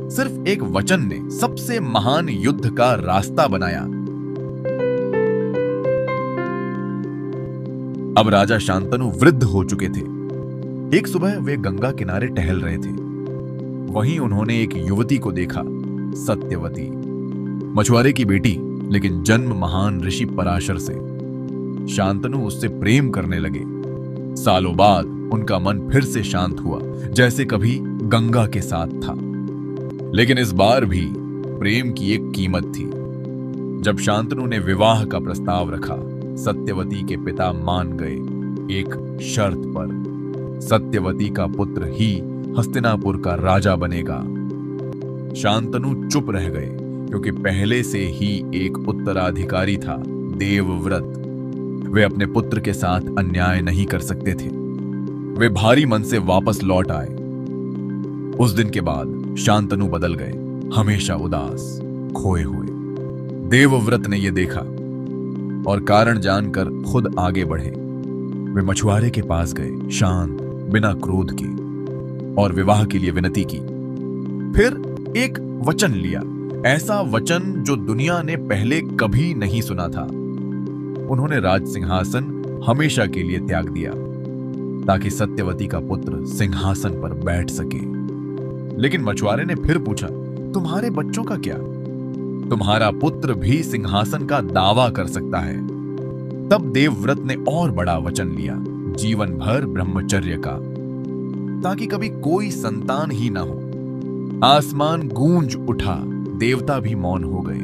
सिर्फ एक वचन ने सबसे महान युद्ध का रास्ता बनाया। अब राजा शांतनु वृद्ध हो चुके थे। एक सुबह वे गंगा किनारे टहल रहे थे। वहीं उन्होंने एक युवती को देखा, सत्यवती, मछुआरे की बेटी, लेकिन जन्म महान ऋषि पराशर से। शांतनु उससे प्रेम करने लगे। सालों बाद उनका मन फिर से शांत हुआ, जैसे कभी गंगा के साथ था। लेकिन इस बार भी प्रेम की एक कीमत थी। जब शांतनु ने विवाह का प्रस्ताव रखा, सत्यवती के पिता मान गए, एक शर्त पर। सत्यवती का पुत्र ही हस्तिनापुर का राजा बनेगा। शांतनु चुप रह गए, क्योंकि पहले से ही एक उत्तराधिकारी था, देवव्रत। वे अपने पुत्र के साथ अन्याय नहीं कर सकते थे। वे भारी मन से वापस लौट आए। उस दिन के बाद शांतनु बदल गए, हमेशा उदास, खोए हुए। देवव्रत ने यह देखा और कारण जानकर खुद आगे बढ़े। वे मछुआरे के पास गए, शांत, बिना क्रोध के, और विवाह के लिए विनती की। फिर एक वचन लिया, ऐसा वचन जो दुनिया ने पहले कभी नहीं सुना था। उन्होंने राज सिंहासन हमेशा के लिए त्याग दिया, ताकि सत्यवती का पुत्र सिंहासन पर बैठ सके। लेकिन मछुआरे ने फिर पूछा, तुम्हारे बच्चों का क्या? तुम्हारा पुत्र भी सिंहासन का दावा कर सकता है। तब देवव्रत ने और बड़ा वचन लिया, जीवन भर ब्रह्मचर्य का, ताकि कभी कोई संतान ही ना हो। आसमान गूंज उठा, देवता भी मौन हो गए।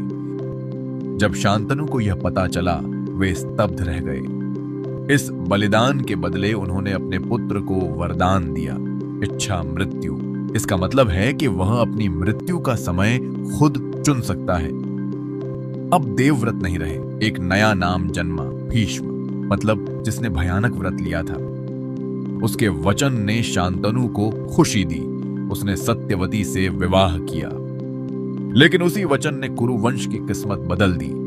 जब शांतनु को यह पता चला, वे स्तब्ध रह गए। इस बलिदान के बदले उन्होंने अपने पुत्र को वरदान दिया, इच्छा मृत्यु। इसका मतलब है कि वह अपनी मृत्यु का समय खुद चुन सकता है। अब देवव्रत नहीं रहे, एक नया नाम जन्मा, भीष्म, मतलब जिसने भयानक व्रत लिया था। उसके वचन ने शांतनु को खुशी दी। उसने सत्यवती से विवाह किया। लेकिन उसी वचन ने कुरुवंश की किस्मत बदल दी।